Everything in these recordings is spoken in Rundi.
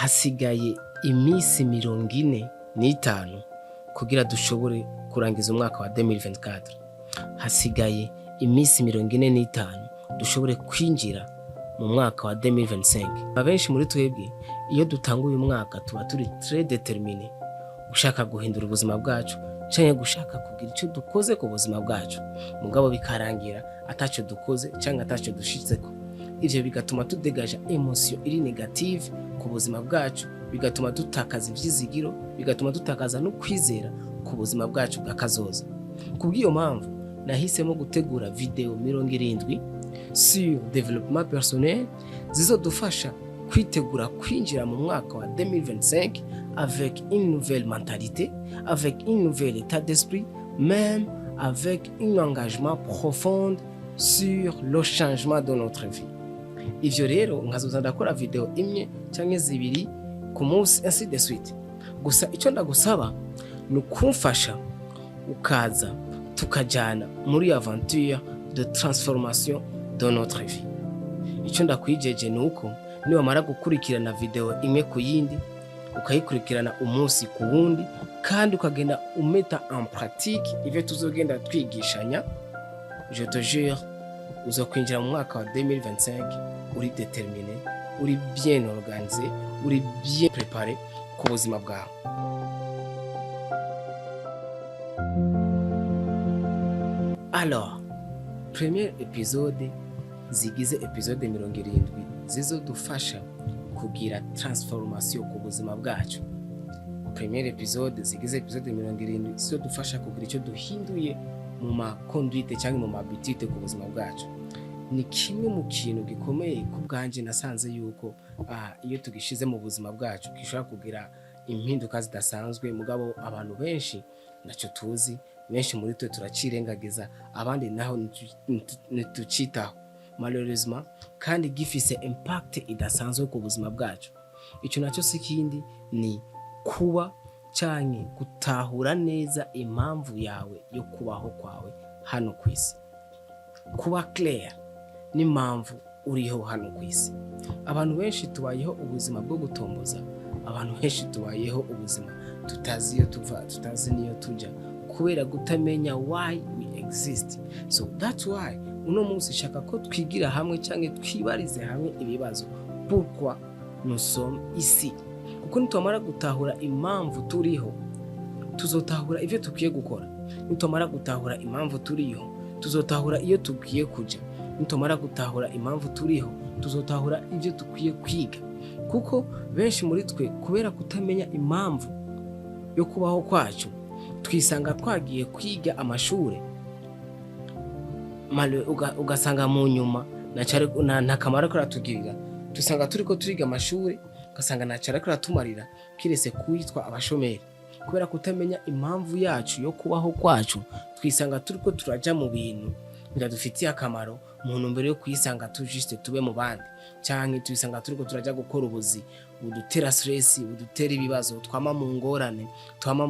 hasigaye iminsi 45 kugira dushobore kurangiza umwaka wa 2024. Hasigaye iminsi 45 dushobore kwinjira mu mwaka wa 2025. Abenshi muri twebwe iyo dutanguye umwaka tuba turi très déterminé gushaka guhindura ubuzima bwacu canke gushaka kugira icyo dukoze ku buzima bwacu, mugabo bikarangira ataco dukoze canke ataco dushitseko. Ivyo bigatuma tudegaja emotion iri negative ku buzima bwacu, bigatuma dutakaza ivyizigiro, bigatuma dutakaza no kwizera ku buzima bwacu bw'akazoza. Kubw'iyo mpamvu nahisemo gutegura video 70 sur développement personnel zizodufasha kwitegura kwinjira mu mwaka wa 2025 avec une nouvelle mentalité, avec un nouvel état d'esprit, même avec un engagement profond sur le changement de notre vie. Ivyo rero nkazoza ndakora video imwe canke zibiri ku munsi ainsi de suite. Gusa ico ndagusaba ni ukumfasha ukaza tukajana muri aventure de transformation de notre vie. Ico ndakwijeje nuko niwamara gukurikirana video imwe ku yindi ukayikurikirana umunsi ku wundi kandi ukagenda umeta en pratique ivyo tuzogenda twigishanya, je te jure uzokwinjira mu mwaka wa 2025 uri déterminé, uri bien organisé, uri bien préparé ku buzima bwawe. Alors, premier épisode zigize episode 70 zizodufasha kugira transformation ku buzima bwacu. Premier épisode zigize episode 70 zizodufasha kugira icyo duhinduye mu ma conduite cyangwa mu habitude ku buzima bwacu. Ni kimwe mu kintu gikomeye ku bwanje nasanze yuko iyo tugishize mu buzima bwacu gishobora kugira impinduka zidasanzwe, mugabo abantu benshi naco tuzi, benshi muri twe turacirengagiza, abandi naho nitucitaho malheureusement, kandi gifise impact idasanzwe ku buzima bwacu. Ico naco sikindi ni kuba canke gutahura neza impamvu yawe yo kubaho kwawe hano kwisi. Kuba clair n'impamvu uriho hano kwisi. Abantu benshi tubayeho ubuzima bwo gutomboza, abantu benshi tubayeho ubuzima tutazi iyo tuva, tutazi niyo tuja, kubera gutamenya why we exist. So that's why uno munsi shaka ko twigira hamwe canke twibarize hamwe ibibazo pourquoi nous sommes ici. Kuko nitumara gutahura impamvu turiho, tuzotahura ivyo tukwiye gukora. Nitumara gutahura impamvu turiho, tuzotahura iyo tukwiye kuja. Nitumara gutahura impamvu turiho, tuzotahura ivyo tukwiye kwiga. Kuko benshi muri twe kubera kutamenya impamvu yo kubaho kwacu, twisanga twagiye kwiga amashure ugasanga mu nyuma nta kamaro karatugirira. Tusanga turiko turiga amashure ugasanga nta cara karatumarira kiretse kwitwa abashomeri. Kubera kutamenya impamvu yacu yo kubaho kwacu, twisanga turiko turaja mu bintu biradufitiye akamaro mu ntumbero yo kwisanga tujiste tube mu bandi, canke twisanga turiko turaja gukora ubuzi budutera stress, budutera ibibazo, twama mu ngorane, twama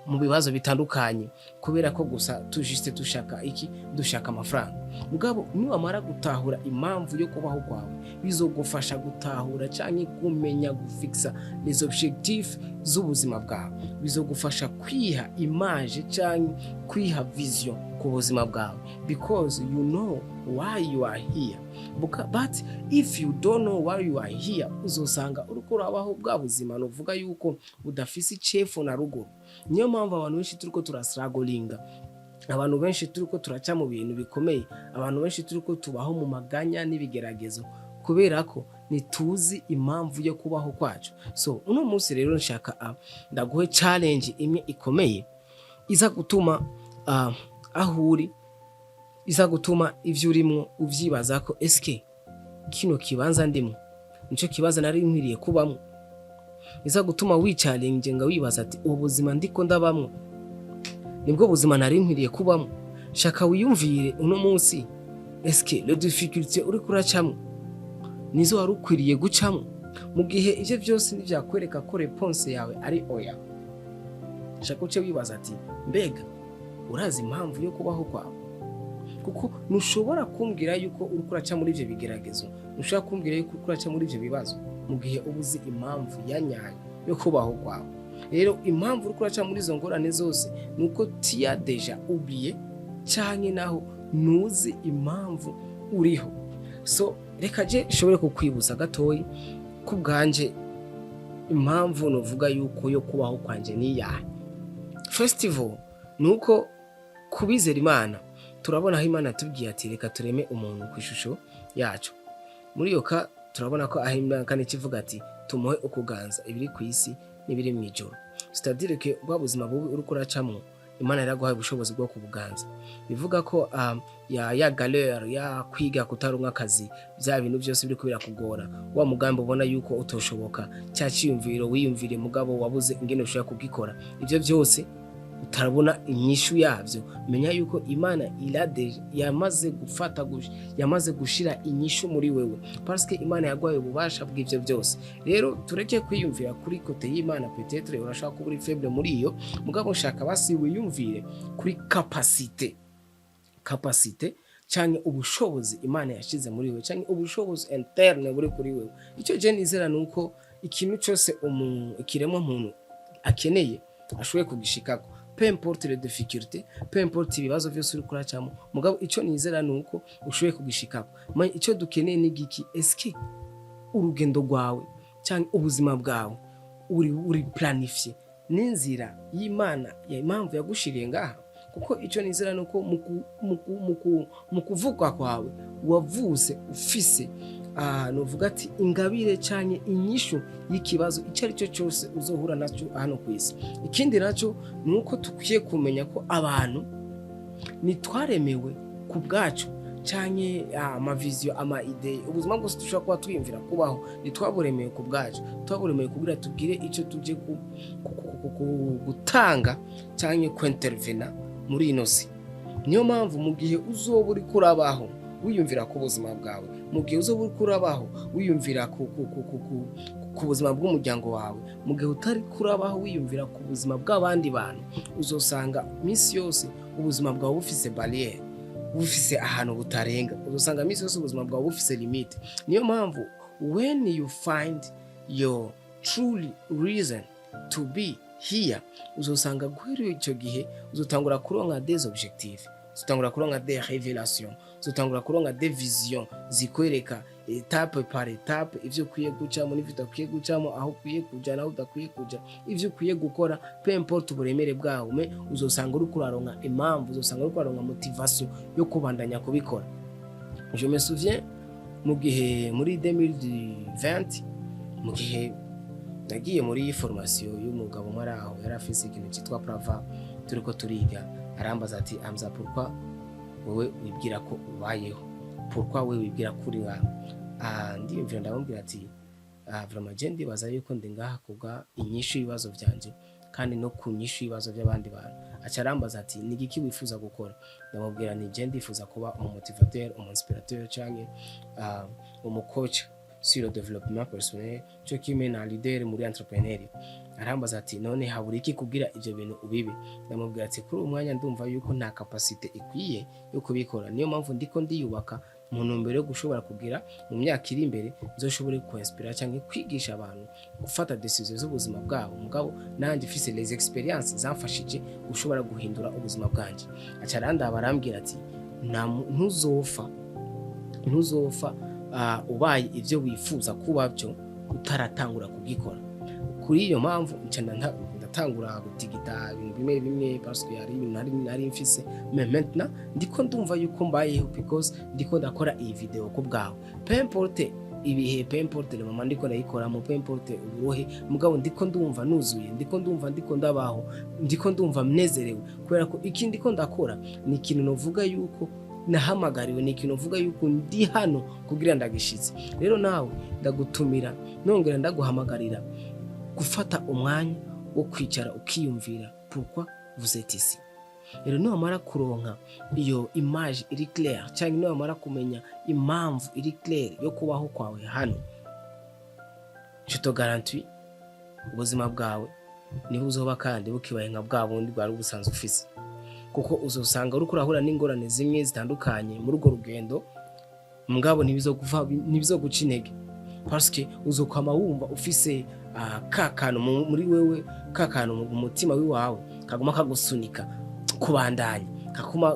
mu bibazo bitandukanye, kubera ko gusa tujiste dushaka iki, dushaka amafaranga. Mugabo niwamara gutahura impamvu yo kubaho kwawe, bizogufasha gutahura canke kumenya gufixa les objectifs z'ubuzima bwawe, bizogufasha kwiha image canke kwiha vision ku buzima bwawe, because you know why you are here. But if you don't know why you are here, uzosanga uriko urabaho bwa buzima novuga yuko udafise icefu na ruguru. Niyo mpamvu abantu benshi turiko turastrugglinga, abantu benshi turiko turaca mu bintu bikomeye, abantu benshi turiko tubaho mu maganya n'ibigeragezo, kubera ko nituzi impamvu yo kubaho kwacu. So uno munsi rero nshaka ndaguhe challenge imwe ikomeye iza gutuma ahuri, iza gutuma ivyo urimwo uvyibaza ko eske kino kibanza ndimo nico kibaza nari nkwiriye kubamwo. Iza gutuma wichallenge nga wibaza ati ubuzima ndiko ndabamwo nibwo buzima nari nkwiriye kubamwo. Shaka wiyumvire uno munsi, eske le difficulté uri kuracamwo nizo wari ukwiriye gucamwo? Mu gihe ivyo byose n'ivyakwereka ko response yawe ari oya, shaka uce wibaza ati mbega urazi impamvu yo kubaho kwawe? kuko ntushobora kumbwira yuko uri kuraca muri ivyo bigeragezo, ntushobora kumbwira yuko uri kuraca muri ivyo bibazo mu gihe ubuzi impamvu yanyaye yo kubaho kwawe. Rero impamvu uri kuraca muri izo ngorane zose nuko tia deja oublié canke naho nuzi impamvu uriho. So reka je nshobore kukwibuza gatoyi ku bwanje impamvu novuga yuko yo kubaho kwanje ni yahe. First of all, nuko kubizera Imana turabona aho Imana tubwiye ati reka tureme umuntu ku ishusho yacu. Muri yo ka turabona ko aho Imana kandi kivuga ati tumuhe ukuganza ibiri ku isi n'ibiri mu ijoro. C'est-à-dire que bwa buzima bubi uri kuracamwo Imana yaraguhaye ubushobozi bwo kubuganza. Bivuga ko ya galère ya kwiga kutaronka akazi bya bintu byose biri kubira kugora, wa mugambi ubona yuko utoshoboka, cya cyiyumviro wiyumvire mugabo wabuze ingene ushaka kugikora, ivyo byose utarabona inyishu yavyo, menya yuko Imana yamaze gushira inyishu muri wewe, parce que Imana yagwaye ububasha bw'ivyo byose. Rero tureke kwiyumvira kuri kote y'Imana, peut-être urashaka kuba uri faible muri iyo, mugabo shaka basi wiyumvire kuri capacité canke ubushobozi Imana yashize muri wewe, canke ubushobozi interne buri kuri wewe. Icyo je nizera nuko ikintu cyose ikiremwa muntu akeneye ashoboye kugishikako, peu importe les difficultés, peu importe ibibazo byose uri kuracamo, mugabo icyo nizera nuko ushoboye kugishikako. Icyo dukeneye ni giki, eske urugendo rwawe cyangwa ubuzima bwawe uri planifié n'inzira y'Imana ya impamvu yagushiriye ngaha. Kuko icyo nizera nuko mu kuvuga kwawe wavuse ufise novuga ati ingabire canke inyishu y'ikibazo icyo ari cyo cyose uzohura nacyo hano ku isi. Ikindi nacyo nuko tukwiye kumenya ko abantu nitwaremewe ku bwacu canke amavision ama idee, ubuzima bwose dushobora kuba twiyumvira kubaho nitwaburemeye ku bwacu, twaburemeye kugira tubwire icyo tuje gutanga canke kwintervena muri ino si. Niyo mpamvu mu gihe uzoba uri kurabaho wiyumvira ku buzima bwawe, mu gihe uzoba uri kurabaho wiyumvira ku buzima bw'umuryango wawe, mu gihe utari kurabaho wiyumvira ku buzima bw'abandi bantu, uzosanga minsi yose ubuzima bwawe bufise barrière, bufise ahantu butarenga, uzosanga minsi yose ubuzima bwawe bufise limite. Niyo mpamvu when you find your true reason to be here, uzosanga guhera icyo gihe uzotangura kuronka des objectifs, uzotangura kuronka des révélations, uzotangura kuronka des visions zikwereka étape par étape ivyo ukwiye gucamo n'ivyo udakwiye gucamo, aho ukwiye kuja naho udakwiye kuja, ivyo ukwiye gukora, peu importe uburemere bwawe, uzosanga uri kuraronka impamvu, uzosanga uri kuraronka motivation yo kubandanya kubikora. Je me souviens mu gihe muri 2020 mu gihe nagiye muri formation y'umugabo mwari aho yari afise ikintu cyitwa Prava, turiko turiga, arambaza ati Hamza, pourquoi wewe wibwira ko ubayeho, pourquoi wewe wibwira kuri wawe? Ndiyumvira ndamubwira ati vraiment je ndibaza yuko ndi ngaha kubwa inyishu y'ibibazo byanje kandi no kunyishu y'ibibazo by'abandi bantu. Acarambaza ati ni giki wifuza gukora? Ndamubwira ni je ndifuza kuba umumotivateur, umunspirateur canke umucoach sur le développement personnel, cyo kimwe na leader muri entrepreneur. Arambaza ati none habura iki kugira ivyo bintu ubibe? Ndamubwira ati kuri umwanya ndumva yuko nta capacité ikwiye yo kubikora, niyo mpamvu ndiko ndiyubaka mu ntumbero yo gushobora kugira mu myaka iri imbere nzoshobore kuinspira cyangwa kwigisha abantu gufata decisions z'ubuzima bwabo, mugabo nanje mfise les experiences zamfashije gushobora guhindura ubuzima bwanje. Acaranda barambwira ati ntuzopfa ubaye ivyo wifuza kuba byo utaratangura kugikora. Kuri iyo mpamvu ndatangura gutigita ibintu bimwe parce que yari ibintu nari mfise, mais maintenant ndiko ndumva yuko mbayeho because ndiko ndakora iyi video ku bwawe. Peu importe ibihe, peu importe le moment ndiko ndayikora, peu importe ubuhe, mugabo ndiko ndumva nuzuye, ndiko ndabaho, ndiko ndumva mnezerewe, kubera ko iki ndiko ndakora ni ikintu novuga yuko nahamagariwe, ni ikintu uvuga yuko ndi hano kugira ndagishitse. Rero nawe ndagutumira nongera ndaguhamagarira gufata umwanya wo kwicara ukiyumvira pourquoi vous êtes ici. Rero numara kuronka iyo image iri claire, cyangwa numara kumenya impamvu iri claire yo kubaho kwawe hano, je te garantis ubuzima bwawe niho uzoba kandi bukibaye nka bwa bundi bwari busanzwe ufise. kuko uzosanga uriko urahura n'ingorane zimwe zitandukanye muri urwo rugendo, mugabo ntibizo guca intege, parce que uzokwama wumva ufise kakano muri wewe, kakano mu mutima wiwawe kaguma kagusunika kubandanya,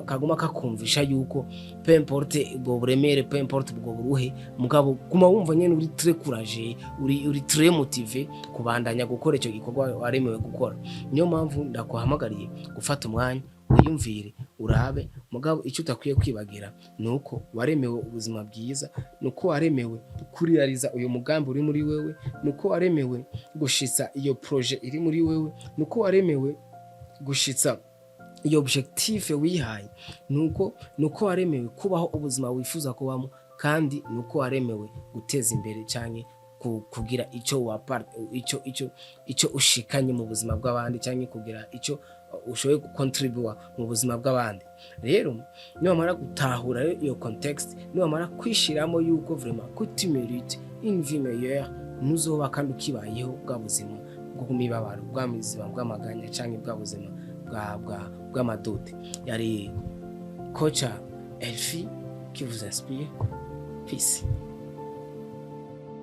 kaguma kakumvisha yuko peu importe ubwo buremere, peu importe ubwo buruhe, mugabo guma wumva nyene uri très courageux, uri très motivé kubandanya gukora icyo gikorwa waremewe gukora. Niyo mpamvu ndakuhamagariye gufata umwanya wiyumvire, urabe mugabo icyo utakwiye kwibagira nuko waremewe ubuzima bwiza, nuko waremewe kuriariza uyu mugambi uri muri wewe, nuko waremewe gushitsa iyo projet iri muri wewe, nuko waremewe gushitsa iyo objectif wihaye, nuko waremewe kubaho ubuzima wifuza kubamo, kandi nuko waremewe guteza imbere cyane kugira icyo ushikanye mu buzima bw'abandi, cyane kugira icyo ushoboye gukontribua mu buzima bw'abandi. Rero niwamara gutahura iyo context, niwamara kwishiramo yuko vraiment que tu mérites une vie meilleure, nuzoba kandi ukibayeho bwa buzima bwo kumibabaro, bwa mizima bw'amaganya cyangwa bwa buzima bw'amadote. Yari Coach Elfi qui vous inspire. Peace.